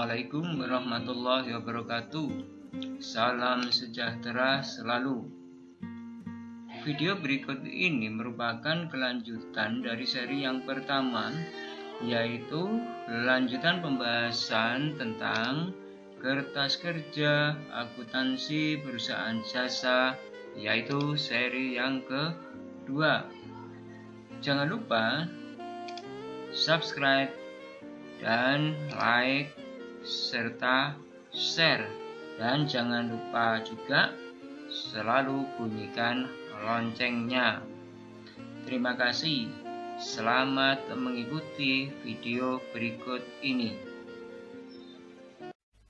Assalamualaikum warahmatullahi wabarakatuh. Salam sejahtera selalu. Video berikut ini merupakan kelanjutan dari seri yang pertama, yaitu lanjutan pembahasan tentang kertas kerja akuntansi perusahaan jasa, yaitu seri yang kedua. Jangan lupa subscribe dan like serta share, dan jangan lupa juga selalu bunyikan loncengnya. Terima kasih. Selamat mengikuti video berikut ini.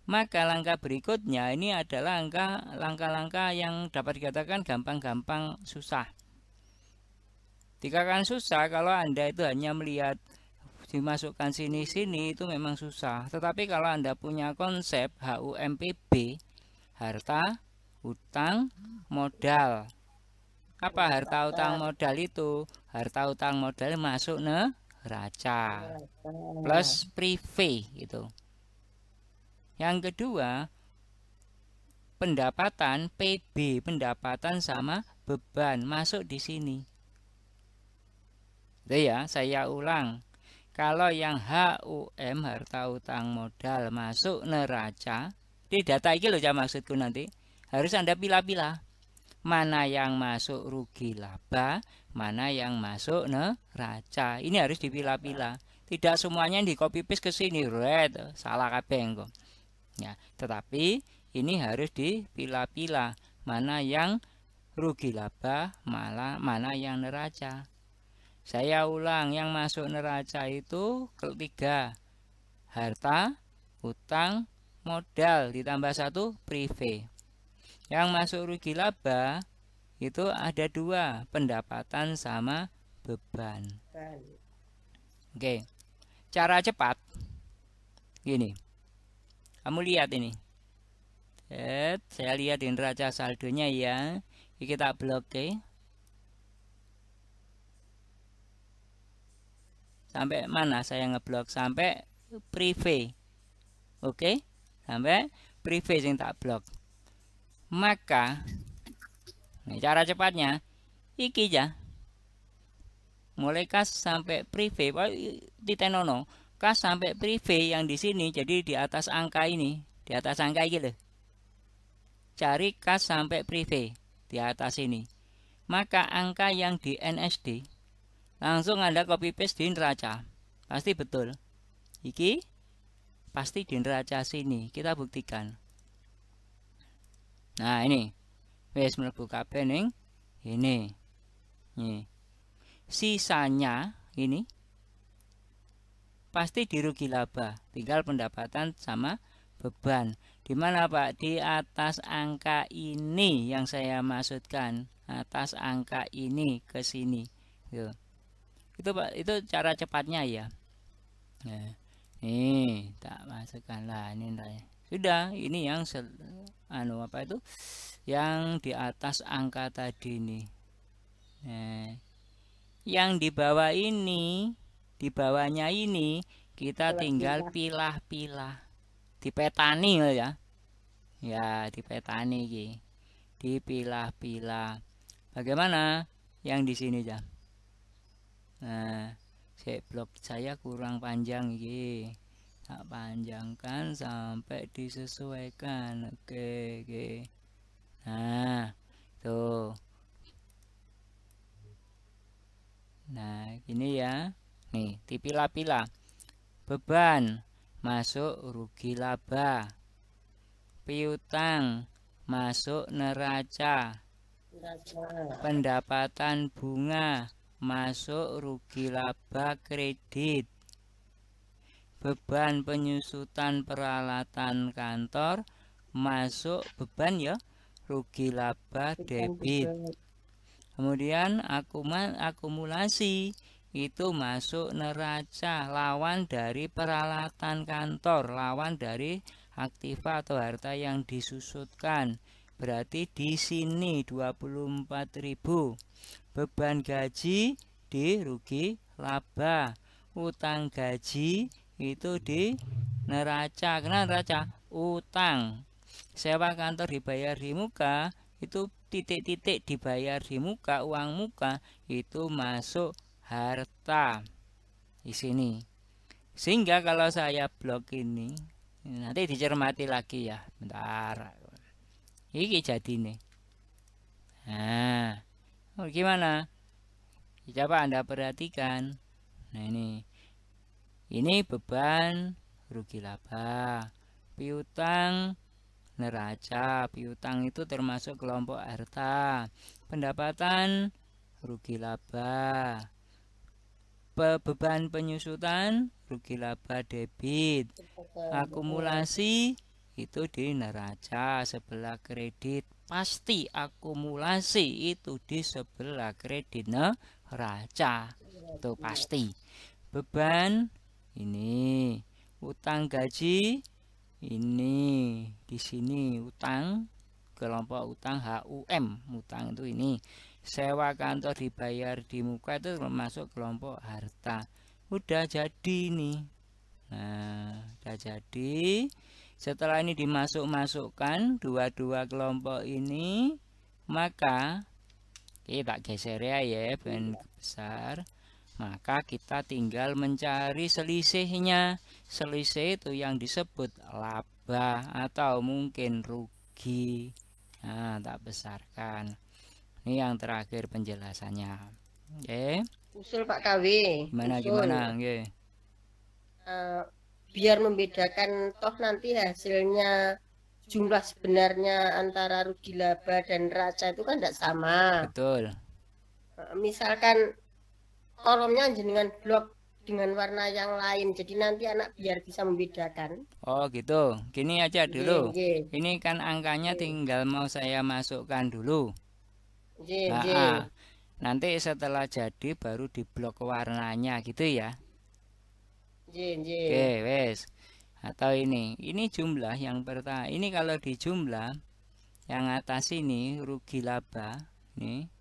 Maka langkah berikutnya ini adalah langkah-langkah yang dapat dikatakan gampang-gampang susah. Dikatakan susah kalau Anda itu hanya melihat dimasukkan sini-sini itu memang susah. Tetapi kalau Anda punya konsep HUMPB, harta, utang, modal. Apa harta utang modal itu? Harta utang modal masuk neraca plus prive gitu. Yang kedua, pendapatan PB, pendapatan sama beban masuk di sini. Itu ya, saya ulang. Kalau yang HUM, harta utang modal masuk neraca, di data ini loh ya maksudku nanti, harus Anda pilah-pilah. Mana yang masuk rugi laba, mana yang masuk neraca. Ini harus dipilah-pilah. Tidak semuanya di copy paste ke sini, red, salah kabeh kok. Ya, tetapi ini harus dipilah-pilah. Mana yang rugi laba, mana yang neraca. Saya ulang, yang masuk neraca itu ketiga, harta, utang, modal ditambah satu prive. Yang masuk rugi laba itu ada dua, pendapatan sama beban. Oke, cara cepat gini, kamu lihat ini. Saya lihat di neraca saldonya ya. Ini kita blok sampai mana saya ngeblok? Sampai prive. Oke, sampai prive yang tak blok. Maka cara cepatnya iki ya, mulai kas sampai prive titenono, kas sampai prive yang di sini, jadi di atas angka ini, di atas angka ini loh. Cari kas sampai prive di atas ini. Maka angka yang di NSD langsung Anda copy paste di neraca. Pasti betul. Iki pasti di neraca sini. Kita buktikan. Nah, ini. Wes mlebu kabeh ning ini. Nih. Sisanya ini pasti di rugi laba. Tinggal pendapatan sama beban. Di mana Pak? Di atas angka ini yang saya maksudkan. Atas angka ini ke sini. Tuh. Itu Pak, itu cara cepatnya ya. Nah, nih tak masukkan lah ini sudah. Ini yang apa itu yang di atas angka tadi nih. Nah, yang di bawah ini, di bawahnya ini kita tinggal pilah-pilah, dipetani ya. Ya, dipetani iki, dipilah-pilah. Bagaimana yang di sini ya? Nah, blok saya kurang panjang iki. Tak panjangkan sampai disesuaikan. Oke. Nah, tuh. Nah, gini ya. Nih, dipilah-pilah. Beban masuk rugi laba. Piutang masuk neraca. Pendapatan bunga masuk rugi laba kredit. Beban penyusutan peralatan kantor masuk beban ya rugi laba debit. Kemudian akumulasi itu masuk neraca, lawan dari peralatan kantor, lawan dari aktiva atau harta yang disusutkan. Berarti di sini 24.000. Beban gaji di rugi laba. Utang gaji itu di neraca. Kenapa neraca? Utang. Sewa kantor dibayar di muka, itu titik-titik dibayar di muka, uang muka itu masuk harta di sini. Sehingga kalau saya blok ini, nanti dicermati lagi ya. Bentar. Ini jadi nih. Nah, gimana? Coba Anda perhatikan. Nah ini beban, rugi laba, piutang, neraca. Piutang itu termasuk kelompok harta. Pendapatan, rugi laba. Beban penyusutan, rugi laba debit. Akumulasi itu di neraca sebelah kredit. Pasti akumulasi itu di sebelah kredit neraca. Itu pasti. Beban ini, utang gaji ini, di sini utang, kelompok utang HUM, utang itu ini. Sewa kantor dibayar di muka itu termasuk kelompok harta. Udah jadi nih. Nah, udah jadi. Setelah ini dimasukkan dua-dua kelompok ini, maka kita geser ya ben besar. Maka kita tinggal mencari selisihnya. Selisih itu yang disebut laba atau mungkin rugi. Nah, tak besarkan. Ini yang terakhir penjelasannya. Oke. Usul Pak KW. Gimana? Oke. Biar membedakan toh nanti hasilnya jumlah sebenarnya antara rugi laba dan neraca itu kan tidak sama. Betul. Misalkan kolomnya dengan blok dengan warna yang lain, jadi nanti anak biar bisa membedakan. Oh gitu, gini aja dulu. Ini kan angkanya tinggal mau saya masukkan dulu. Nah, nanti setelah jadi baru di blok warnanya gitu ya. Oke, wes. Atau ini jumlah yang pertama. Ini kalau di jumlah yang atas ini rugi laba nih.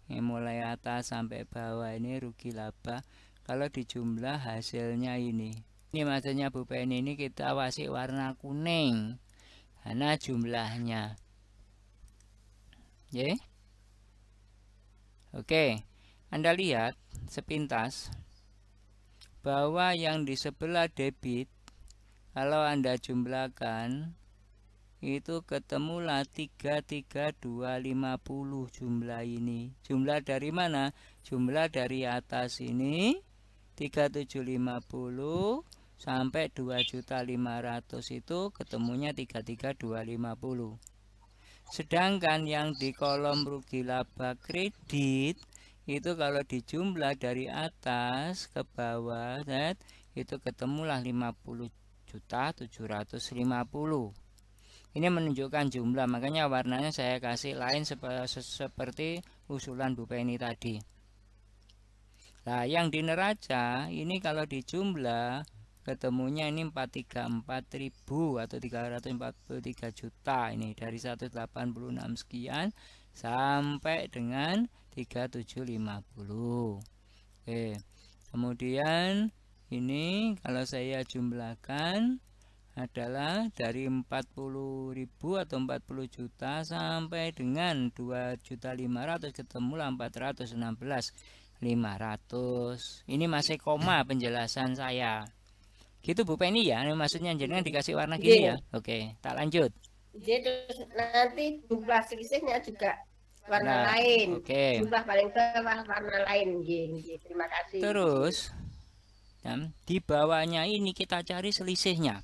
Ini mulai atas sampai bawah ini rugi laba. Kalau di jumlah hasilnya ini maksudnya Bu Penny, ini kita kasih warna kuning karena jumlahnya. Oke, Anda lihat sepintas bahwa yang di sebelah debit kalau Anda jumlahkan itu ketemulah 33250 jumlah ini. Jumlah dari mana? Jumlah dari atas ini 3750 sampai 2.500 itu ketemunya 33250. Sedangkan yang di kolom rugi laba kredit itu kalau dijumlah dari atas ke bawah itu ketemulah 50.750. Ini menunjukkan jumlah, makanya warnanya saya kasih lain seperti usulan Bu Penny tadi. Nah, yang di neraca ini kalau dijumlah ketemunya ini 434.000 atau 343 juta ini dari 186 sekian sampai dengan 3750. Oke. Kemudian ini kalau saya jumlahkan adalah dari 40.000 atau 40 juta sampai dengan 2.500 ketemulah 416.500. Ini masih koma penjelasan saya. Gitu Bu Penny ya, ini maksudnya jenengan dikasih warna gini ya. Oke, tak lanjut. Jadi nanti jumlah selisihnya juga warna lain. Oke. Jumlah paling bawah warna lain. Terima kasih. Terus di bawahnya ini kita cari selisihnya.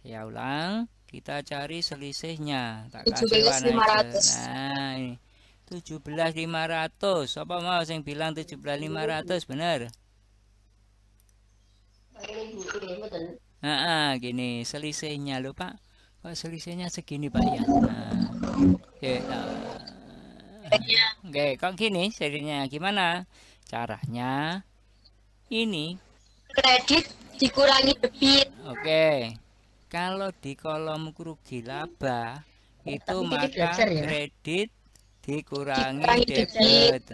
Ya ulang, kita cari selisihnya. Tak kasih warna. Nah, ini 17.500. Apa mau yang bilang 17.500 benar? Nah, gini selisihnya loh Pak. Kok selisihnya segini Pak ya? Nah, oke, kok gini jadinya gimana? Caranya ini kredit dikurangi debit. Oke. Kalau di kolom rugi laba itu maka kredit dikurangi debit.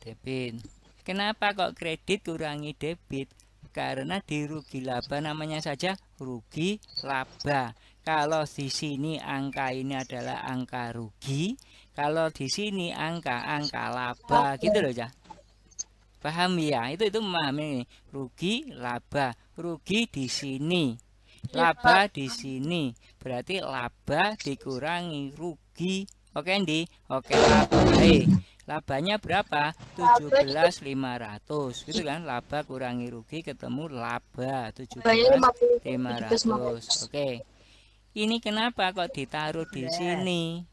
Debit. Kenapa kok kredit kurangi debit? karena di rugi laba namanya saja rugi laba. Kalau di sini angka ini adalah angka rugi, kalau di sini angka laba, gitu loh ya. Paham ya? Itu memahami rugi laba. Rugi di sini, laba di sini. Berarti laba dikurangi rugi. Oke, Andi? Oke, laba. Labanya berapa? 17.500. Gitu kan? Laba kurangi rugi ketemu laba 17.500. Oke. Ini kenapa kok ditaruh di sini?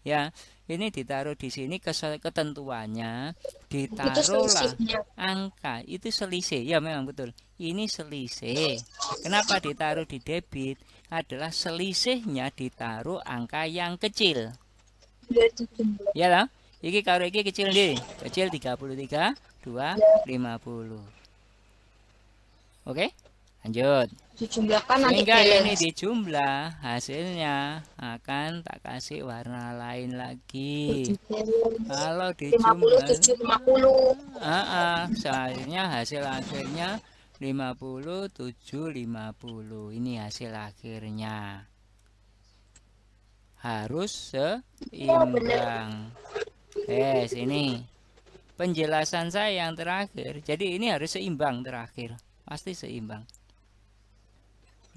Ya, ini ditaruh di sini ketentuannya ditaruhlah angka itu selisih. Ya, memang betul. Ini selisih. Kenapa ditaruh di debit? Adalah selisihnya ditaruh angka yang kecil. Ya lah. Iki karo iki kecil nih. Kecil 33, 2, 50. Oke? Lanjut. Sehingga ini dijumlah, hasilnya akan tak kasih warna lain lagi. Kalau dijumlah, hasil akhirnya 50, 7, 50. Ini hasil akhirnya. Harus seimbang. Sini penjelasan saya yang terakhir. Jadi ini harus seimbang terakhir. Pasti seimbang.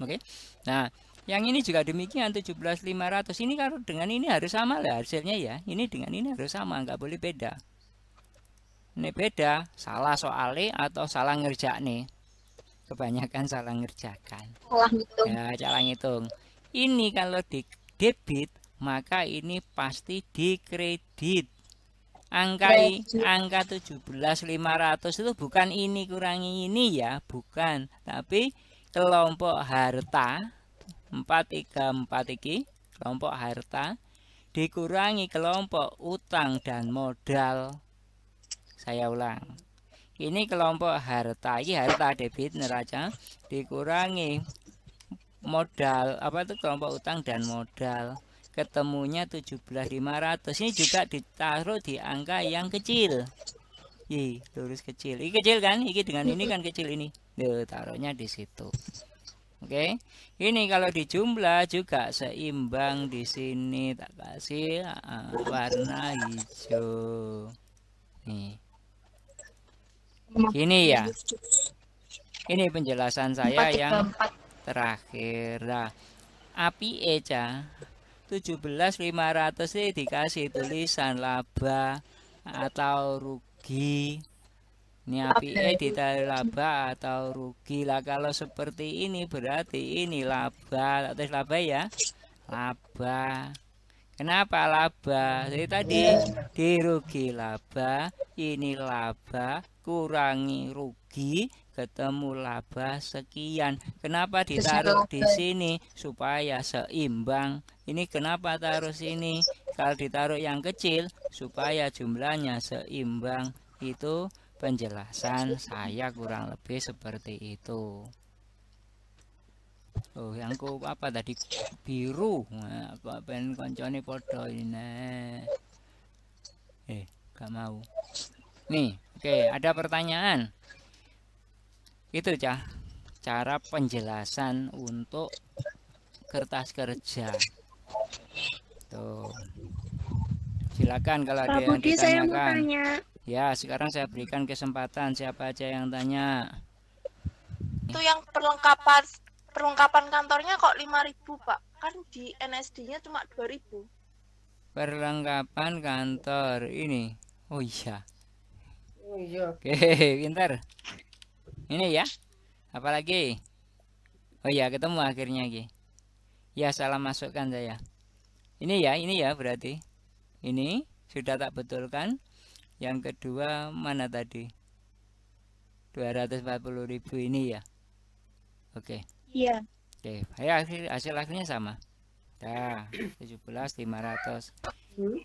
Oke. Nah, yang ini juga demikian 17.500. Ini kalau dengan ini harus sama lah hasilnya ya. Ini dengan ini harus sama, nggak boleh beda. Ini beda, salah soalnya atau salah ngerjakan. Kebanyakan salah ngerjakan. Ya, salah ngitung. Ini kalau di debit, maka ini pasti dikredit. Angka 17.500 itu bukan ini kurangi ini ya, bukan. Tapi kelompok harta 434 iki, kelompok harta dikurangi kelompok utang dan modal. Saya ulang. Ini kelompok harta, ini harta debit neraca dikurangi modal, apa itu kelompok utang dan modal. Ketemunya 17.500. Ini juga ditaruh di angka yang kecil. Lurus kecil. Ini kecil kan? Ini dengan ini kan kecil ini. Taruhnya di situ. Oke. Ini kalau dijumlah juga seimbang di sini, tak kasih warna hijau. Nih. Ini ya. Ini penjelasan saya yang terakhir. Nah, api eja 17.500 dikasih tulisan laba atau rugi. Ini APE ditaruh laba atau rugi lah. Kalau seperti ini berarti ini laba. Terus laba ya, laba. Kenapa laba? Jadi tadi di rugi laba, ini laba kurangi rugi ketemu laba sekian. Kenapa ditaruh di sini? Supaya seimbang. Ini kenapa taruh sini? Kalau ditaruh yang kecil supaya jumlahnya seimbang. Itu penjelasan saya kurang lebih seperti itu. Oh, yang ku apa tadi biru. Nah, apa ben koncone padha ini. Gak mau. Nih, oke, ada pertanyaan. Itu cara penjelasan untuk kertas kerja. Tuh. Silakan kalau ada yang ditanyakan. Ya, sekarang saya berikan kesempatan siapa aja yang tanya. Itu yang perlengkapan kantornya kok 5.000, Pak? Kan di NSD-nya cuma 2.000. Perlengkapan kantor ini. Oh iya. Oke, pintar. Ini ya. Apalagi? Oh iya, ketemu akhirnya lagi. Ya, salah masukkan saya. Ini ya berarti. Ini sudah tak betulkan. Yang kedua mana tadi? 240.000 ini ya. Oke. Iya. Oke, ya, hasil akhirnya sama. Nah, 17.500.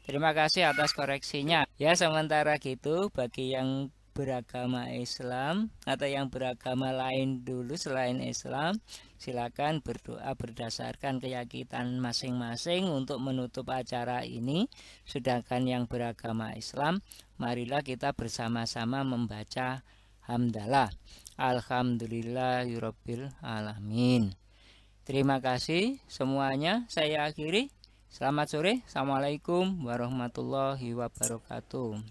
Terima kasih atas koreksinya. Ya, sementara gitu bagi yang beragama Islam atau yang beragama lain dulu selain Islam, silakan berdoa berdasarkan keyakinan masing-masing untuk menutup acara ini. Sedangkan yang beragama Islam, marilah kita bersama-sama membaca hamdalah. Alhamdulillahirabbil alamin. Terima kasih semuanya, saya akhiri. Selamat sore. Assalamualaikum warahmatullahi wabarakatuh.